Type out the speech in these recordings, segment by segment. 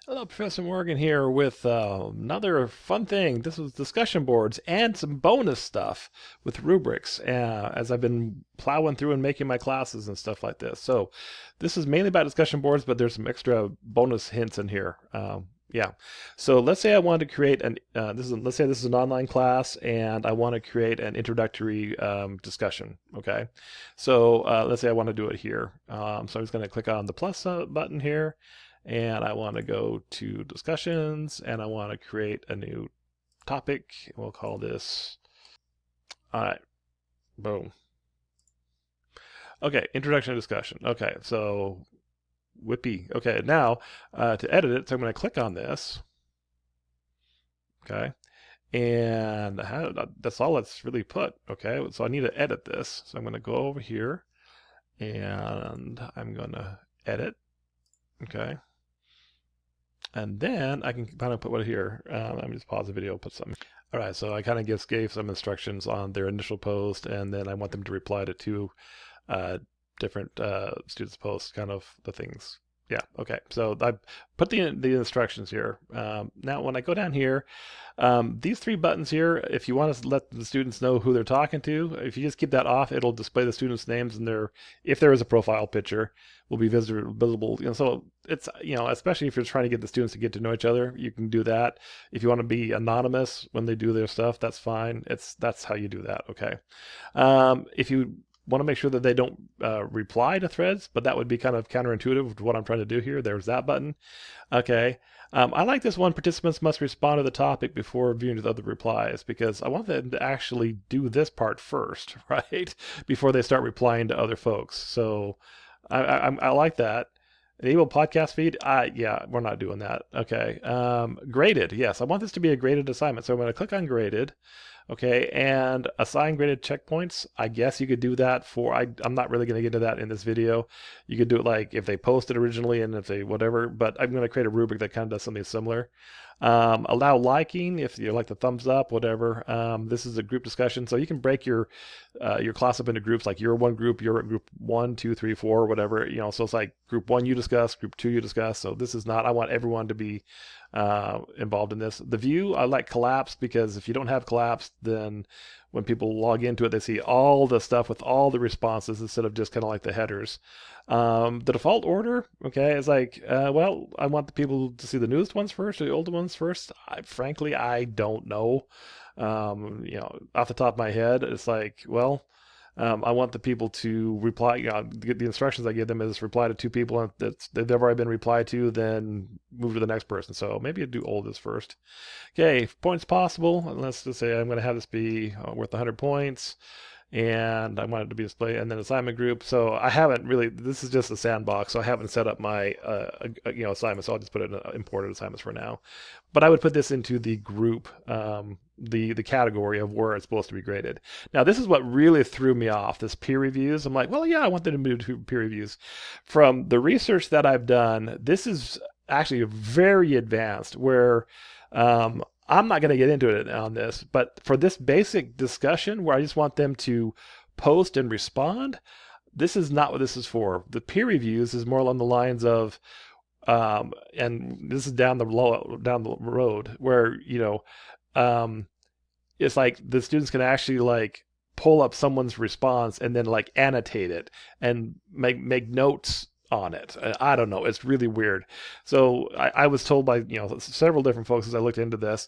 Hello, Professor Morgan here with another fun thing. This was discussion boards and some bonus stuff with rubrics as I've been plowing through and making my classes and stuff like this. So this is mainly about discussion boards, but there's some extra bonus hints in here. Yeah. So let's say I want to create let's say this is an online class and I want to create an introductory discussion. Okay. So let's say I want to do it here. So I'm just going to click on the plus button here and I want to go to discussions and I want to create a new topic. We'll call this, all right, boom. Okay, introduction to discussion. Okay, so whippy. Okay, now to edit it, so I'm going to click on this. Okay, and that's all it's really put. Okay, so I need to edit this. So I'm going to go over here and I'm going to edit. Okay. And then I can kind of put what here. Let me just pause the video, put something. All right, so I kind of gave some instructions on their initial post, and then I want them to reply to two uh, different students' posts, kind of the things. Yeah, okay. So I put the instructions here. Now, when I go down here, these three buttons here, if you want to let the students know who they're talking to, if you just keep that off, it'll display the students' names and their, if there is a profile picture, will be visible. So it's, especially if you're trying to get the students to get to know each other, you can do that. If you want to be anonymous when they do their stuff, that's fine. That's how you do that. Okay. If you want to make sure that they don't reply to threads, but that would be kind of counterintuitive to what I'm trying to do here. There's that button. Okay. I like this one. Participants must respond to the topic before viewing the other replies because I want them to actually do this part first, right? Before they start replying to other folks. So I like that. Enable podcast feed. Yeah, we're not doing that. Okay. Graded. Yes, I want this to be a graded assignment. So I'm going to click on graded. Okay, and assign graded checkpoints. I guess you could do that for, I'm not really going to get into that in this video. You could do it like if they posted originally and if they whatever, but I'm going to create a rubric that kind of does something similar. Allow liking if you like the thumbs up, whatever. This is a group discussion, so you can break your class up into groups. Like you're one group, you're group 1, 2, 3, 4, whatever. So it's like group 1 you discuss, group 2 you discuss. So this is not. I want everyone to be involved in this. The view I like collapsed because if you don't have collapsed, then when people log into it, they see all the stuff with all the responses instead of just kind of like the headers. The default order, okay, is like, well, I want the people to see the newest ones first or the older ones first. Frankly, I don't know. Off the top of my head, it's like, well, I want the people to reply. The instructions I give them is reply to two people and they've already been replied to, then move to the next person. So maybe do oldest first. Okay, points possible. Let's just say I'm going to have this be worth 100 points and I want it to be displayed, and then assignment group. So I haven't really, this is just a sandbox, so I haven't set up my assignments, so I'll just put it in imported assignments for now. But I would put this into the group, the category of where it's supposed to be graded. Now this is what really threw me off, this peer reviews. I'm like, well, yeah, I want them to do peer reviews. From the research that I've done, this is actually very advanced where I'm not going to get into it on this, but for this basic discussion where I just want them to post and respond, this is not what this is for. The peer reviews is more along the lines of, and this is down the road where it's like the students can actually like pull up someone's response and then like annotate it and make notes on it. I don't know. It's really weird. So I was told by several different folks as I looked into this.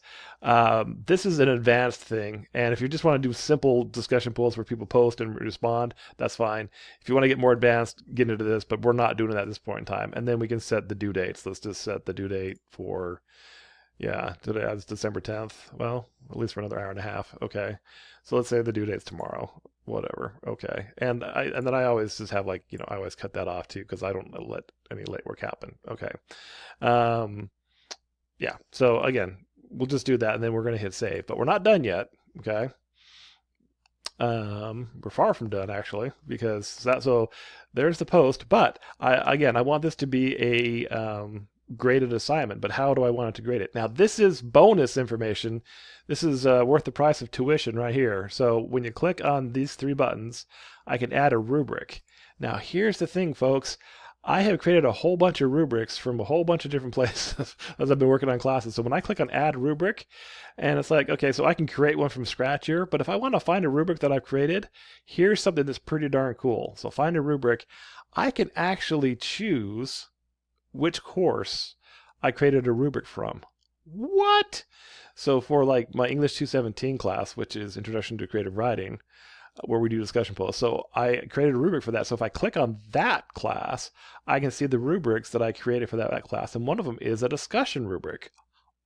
This is an advanced thing, and if you just want to do simple discussion polls where people post and respond, that's fine. If you want to get more advanced, get into this, but we're not doing it at this point in time. And then we can set the due dates. Let's just set the due date for today is December 10th. Well, at least for another hour and a half. Okay. So let's say the due date's tomorrow. Whatever. Okay. And then I always just have like, I always cut that off too because I don't let any late work happen. Okay. Um, yeah. So again, we'll just do that and then we're going to hit save, but we're not done yet. Okay. We're far from done actually because so there's the post, but I want this to be a graded assignment, but how do I want it to grade it? Now, this is bonus information. This is worth the price of tuition right here. So when you click on these three buttons, I can add a rubric. Now, here's the thing, folks. I have created a whole bunch of rubrics from a whole bunch of different places as I've been working on classes. So when I click on add rubric, and it's like, okay, so I can create one from scratch here, but if I want to find a rubric that I've created, here's something that's pretty darn cool. So find a rubric, I can actually choose which course I created a rubric from. What? So for like my English 217 class, which is Introduction to Creative Writing, where we do discussion posts. So I created a rubric for that. So if I click on that class, I can see the rubrics that I created for that class. And one of them is a discussion rubric.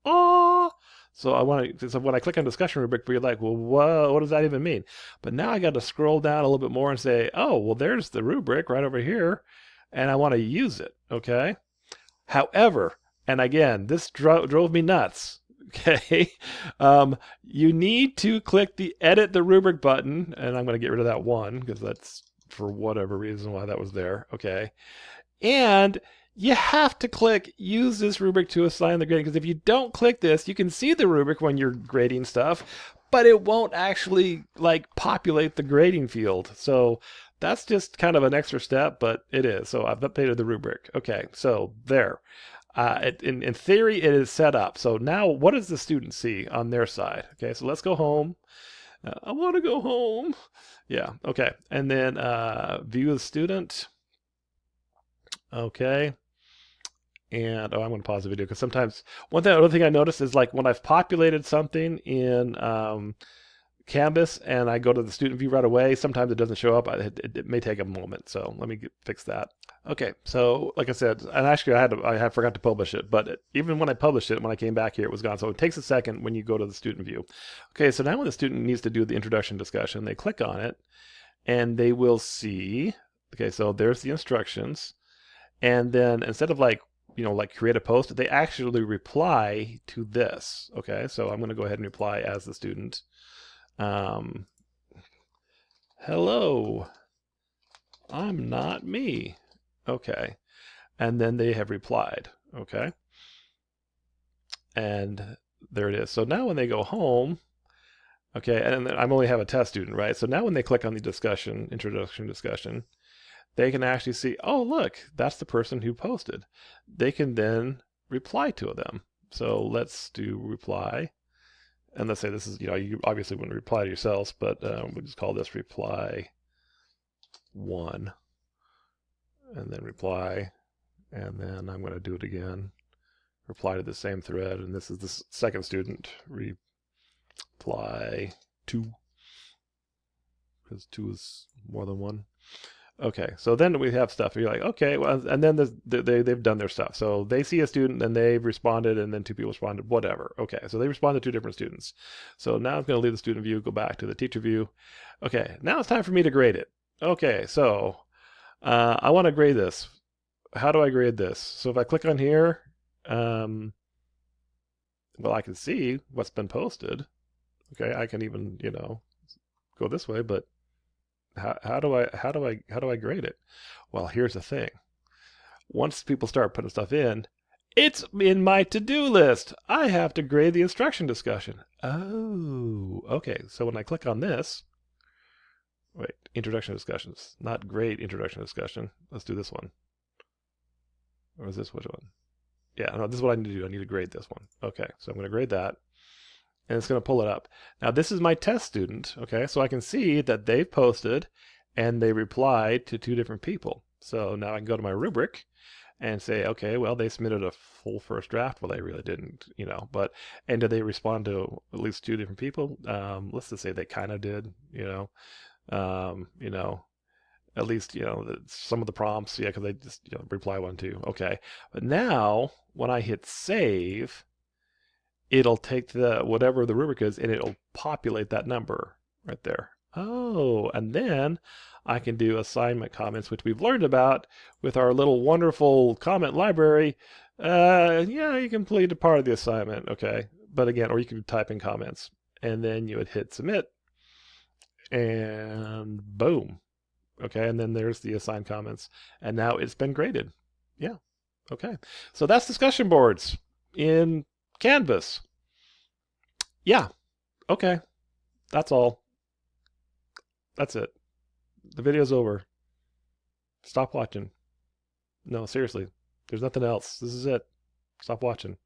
Oh, so I want to. So when I click on discussion rubric, you're like, well, whoa, what does that even mean? But now I got to scroll down a little bit more and say, oh, well, there's the rubric right over here, and I want to use it. Okay. However, and again, this drove me nuts. Okay. You need to click the edit the rubric button, and I'm going to get rid of that one because that's for whatever reason why that was there. Okay. And you have to click use this rubric to assign the grading, because if you don't click this, you can see the rubric when you're grading stuff, but it won't actually like populate the grading field. So that's just kind of an extra step, but it is. So I've updated the rubric. Okay, so there. In theory, it is set up. So now what does the student see on their side? Okay, so let's go home. I want to go home. Yeah, okay. And then view the student. Okay. And I'm going to pause the video because sometimes other thing I notice is like when I've populated something in Canvas and I go to the student view right away, sometimes it doesn't show up. It may take a moment, so let me fix that. Okay, so like I said, and actually I had forgot to publish it, but even when I published it, when I came back here, it was gone. So it takes a second when you go to the student view. Okay, so now when the student needs to do the introduction discussion, they click on it, and they will see. Okay, so there's the instructions, and then instead of like like create a post, they actually reply to this. Okay, so I'm going to go ahead and reply as the student. Hello, I'm not me. Okay. And then they have replied. Okay. And there it is. So now when they go home, okay, and I only have a test student, right? So now when they click on the discussion, introduction discussion, they can actually see, oh, look, that's the person who posted. They can then reply to them. So let's do reply. And let's say this is, you obviously wouldn't reply to yourselves, but we'll just call this reply 1. And then reply. And then I'm going to do it again. Reply to the same thread. And this is the second student. Reply 2. Because 2 is more than 1. Okay, so then we have stuff. You're like, okay, well, and then they've done their stuff. So they see a student, and they've responded, and then 2 people responded, whatever. Okay, so they responded to 2 different students. So now I'm going to leave the student view, go back to the teacher view. Okay, now it's time for me to grade it. Okay, so I want to grade this. How do I grade this? So if I click on here, well, I can see what's been posted. Okay, I can even, go this way, but how do I grade it? Well, here's the thing. Once people start putting stuff in, it's in my to-do list. I have to grade the instruction discussion. Oh, okay. So when I click on this, wait, introduction discussions, not grade introduction discussion. Let's do this one. Or is this which one? Yeah, no, this is what I need to do. I need to grade this one. Okay, so I'm going to grade that. And it's going to pull it up. Now, this is my test student, okay? So I can see that they've posted and they replied to 2 different people. So now I can go to my rubric and say, okay, well, they submitted a full first draft. Well, they really didn't, and did they respond to at least 2 different people? Let's just say they kind of did, at least, some of the prompts, yeah, because they just, reply 1, 2. Okay. But now when I hit save, it'll take whatever the rubric is and it'll populate that number right there. Oh, and then I can do assignment comments, which we've learned about with our little wonderful comment library. Yeah, you complete a part of the assignment, okay. But again, or you can type in comments and then you would hit submit and boom. Okay, and then there's the assigned comments and now it's been graded. Yeah, okay. So that's discussion boards in Canvas. Yeah. Okay. That's all. That's it. The video's over. Stop watching. No, seriously. There's nothing else. This is it. Stop watching.